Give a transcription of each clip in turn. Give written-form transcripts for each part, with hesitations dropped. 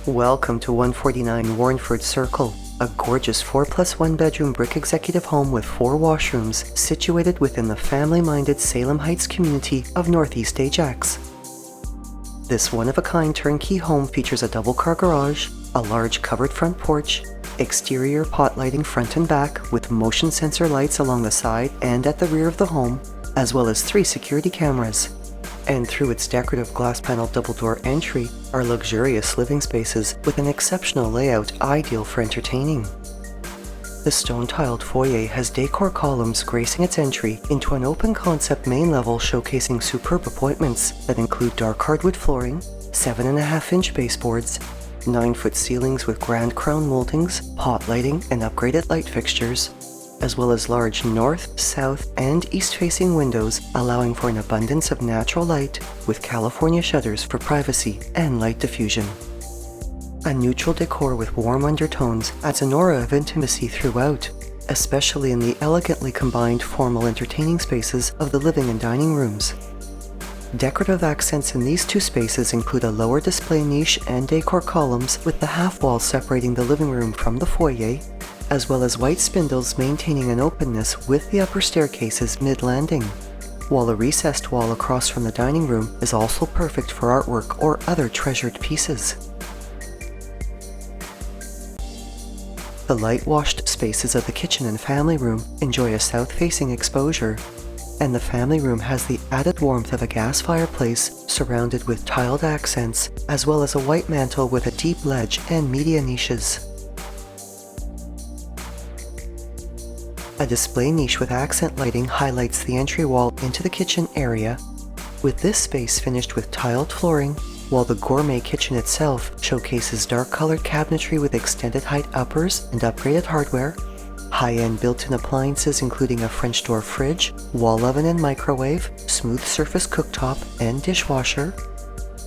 Welcome to 149 Warnford Circle, a gorgeous 4+1 bedroom brick executive home with 4 washrooms situated within the family-minded Salem Heights community of Northeast Ajax. This one-of-a-kind turnkey home features a double-car garage, a large covered front porch, exterior pot lighting front and back with motion sensor lights along the side and at the rear of the home, as well as 3 security cameras. And through its decorative glass panel double door entry are luxurious living spaces with an exceptional layout ideal for entertaining. The stone-tiled foyer has decor columns gracing its entry into an open concept main level showcasing superb appointments that include dark hardwood flooring, 7.5-inch baseboards, 9-foot ceilings with grand crown moldings, pot lighting and upgraded light fixtures, as well as large north, south, and east-facing windows allowing for an abundance of natural light with California shutters for privacy and light diffusion. A neutral decor with warm undertones adds an aura of intimacy throughout, especially in the elegantly combined formal entertaining spaces of the living and dining rooms. Decorative accents in these 2 spaces include a lower display niche and decor columns with the half wall separating the living room from the foyer, as well as white spindles maintaining an openness with the upper staircases mid-landing, while a recessed wall across from the dining room is also perfect for artwork or other treasured pieces. The light-washed spaces of the kitchen and family room enjoy a south-facing exposure, and the family room has the added warmth of a gas fireplace surrounded with tiled accents, as well as a white mantel with a deep ledge and media niches. A display niche with accent lighting highlights the entry wall into the kitchen area, with this space finished with tiled flooring, while the gourmet kitchen itself showcases dark-colored cabinetry with extended height uppers and upgraded hardware, high-end built-in appliances including a French door fridge, wall oven and microwave, smooth surface cooktop and dishwasher,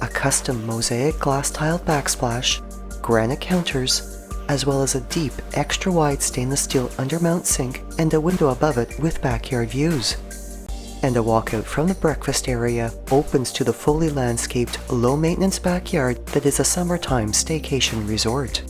a custom mosaic glass-tiled backsplash, granite counters, as well as a deep, extra-wide stainless steel undermount sink and a window above it with backyard views. And a walkout from the breakfast area opens to the fully landscaped, low-maintenance backyard that is a summertime staycation resort.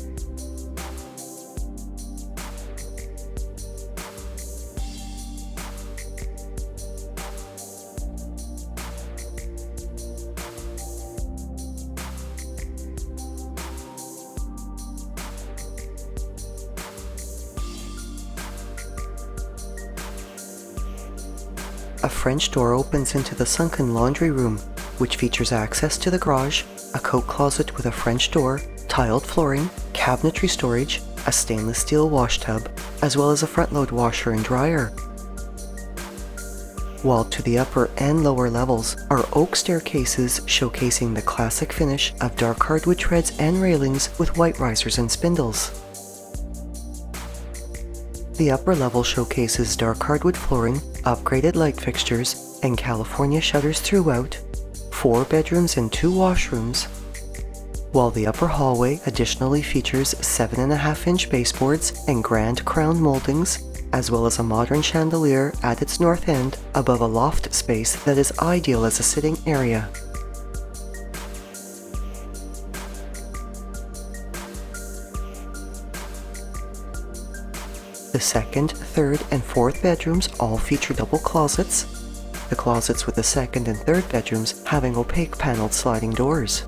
A French door opens into the sunken laundry room, which features access to the garage, a coat closet with a French door, tiled flooring, cabinetry storage, a stainless steel wash tub, as well as a front-load washer and dryer. While to the upper and lower levels are oak staircases showcasing the classic finish of dark hardwood treads and railings with white risers and spindles. The upper level showcases dark hardwood flooring, upgraded light fixtures, and California shutters throughout, 4 bedrooms and 2 washrooms, while the upper hallway additionally features 7.5-inch baseboards and grand crown moldings, as well as a modern chandelier at its north end above a loft space that is ideal as a sitting area. The 2nd, 3rd, and 4th bedrooms all feature double closets, the closets with the 2nd and 3rd bedrooms having opaque paneled sliding doors.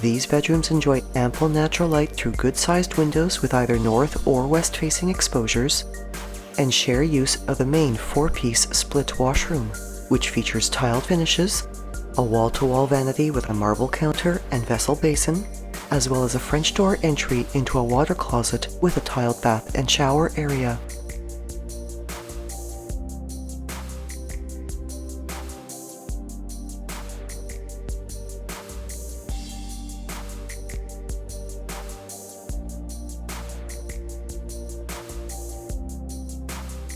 These bedrooms enjoy ample natural light through good-sized windows with either north or west-facing exposures, and share use of the main 4-piece split washroom, which features tiled finishes, a wall-to-wall vanity with a marble counter and vessel basin, as well as a French door entry into a water closet with a tiled bath and shower area.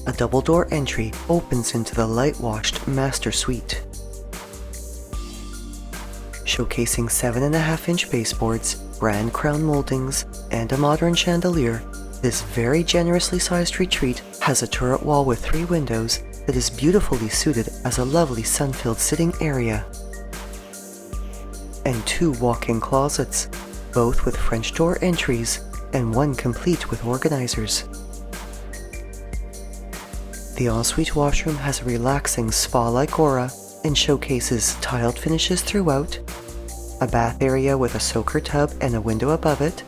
A double door entry opens into the light-washed master suite. Showcasing 7.5-inch baseboards, grand crown moldings, and a modern chandelier, this very generously sized retreat has a turret wall with 3 windows that is beautifully suited as a lovely sun-filled sitting area. And 2 walk-in closets, both with French door entries and 1 complete with organizers. The ensuite washroom has a relaxing spa-like aura and showcases tiled finishes throughout, a bath area with a soaker tub and a window above it,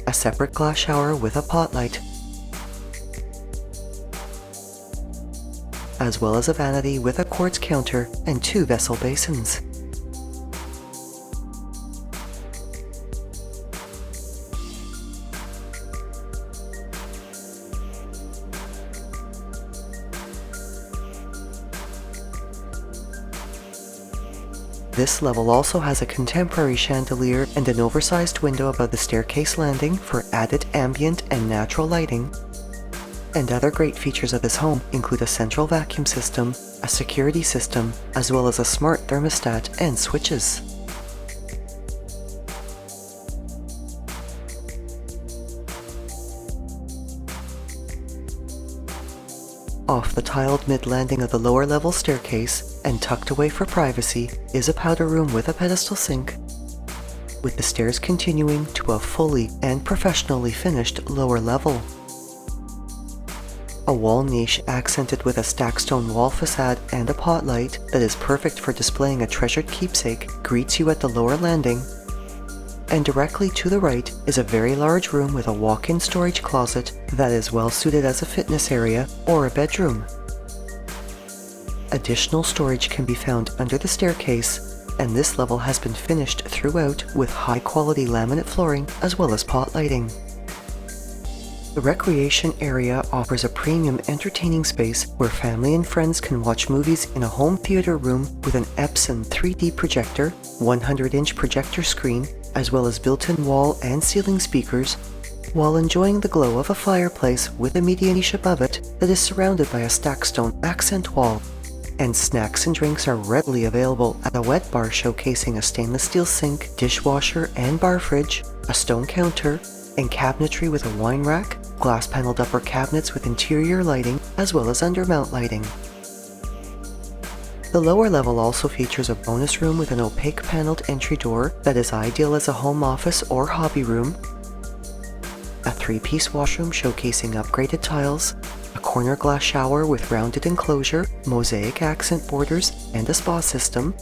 a separate glass shower with a pot light, as well as a vanity with a quartz counter and 2 vessel basins. This level also has a contemporary chandelier and an oversized window above the staircase landing for added ambient and natural lighting. And other great features of this home include a central vacuum system, a security system, as well as a smart thermostat and switches. Off the tiled mid-landing of the lower level staircase, and tucked away for privacy, is a powder room with a pedestal sink, with the stairs continuing to a fully and professionally finished lower level. A wall niche accented with a stacked stone wall facade and a pot light that is perfect for displaying a treasured keepsake greets you at the lower landing. And directly to the right is a very large room with a walk-in storage closet that is well suited as a fitness area or a bedroom. Additional storage can be found under the staircase, and this level has been finished throughout with high-quality laminate flooring as well as pot lighting. The recreation area offers a premium entertaining space where family and friends can watch movies in a home theater room with an Epson 3D projector, 100-inch projector screen, as well as built-in wall and ceiling speakers, while enjoying the glow of a fireplace with a media niche above it that is surrounded by a stacked stone accent wall. And snacks and drinks are readily available at a wet bar showcasing a stainless steel sink, dishwasher and bar fridge, a stone counter, and cabinetry with a wine rack, glass-paneled upper cabinets with interior lighting, as well as undermount lighting. The lower level also features a bonus room with an opaque paneled entry door that is ideal as a home office or hobby room, a 3-piece washroom showcasing upgraded tiles, a corner glass shower with rounded enclosure, mosaic accent borders, and a spa system,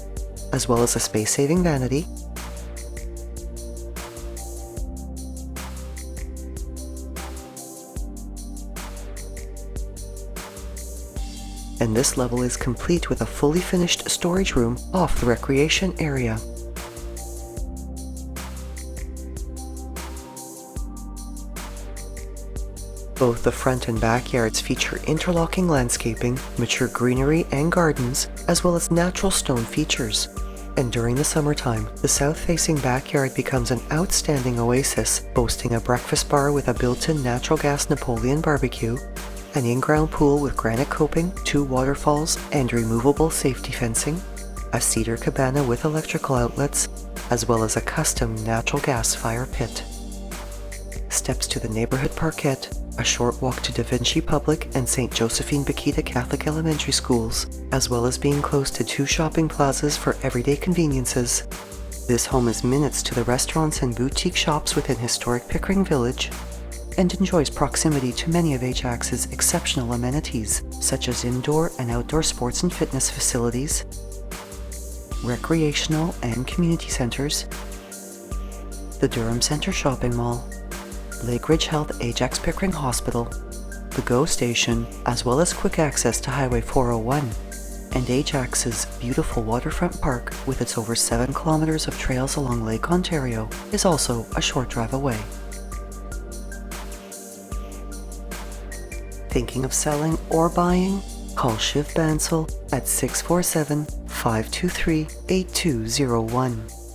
as well as a space-saving vanity, and this level is complete with a fully finished storage room off the recreation area. Both the front and backyards feature interlocking landscaping, mature greenery and gardens, as well as natural stone features. And during the summertime, the south-facing backyard becomes an outstanding oasis, boasting a breakfast bar with a built-in natural gas Napoleon barbecue, an in-ground pool with granite coping, 2 waterfalls, and removable safety fencing, a cedar cabana with electrical outlets, as well as a custom natural gas fire pit. Steps to the neighborhood parkette, a short walk to Da Vinci Public and St. Josephine Bakhita Catholic Elementary Schools, as well as being close to 2 shopping plazas for everyday conveniences. This home is minutes to the restaurants and boutique shops within historic Pickering Village, and enjoys proximity to many of Ajax's exceptional amenities, such as indoor and outdoor sports and fitness facilities, recreational and community centers, the Durham Centre Shopping Mall, Lakeridge Health Ajax Pickering Hospital, the GO Station, as well as quick access to Highway 401, and Ajax's beautiful waterfront park with its over 7 kilometers of trails along Lake Ontario is also a short drive away. Thinking of selling or buying? Call Shiv Bansal at 647-523-8201.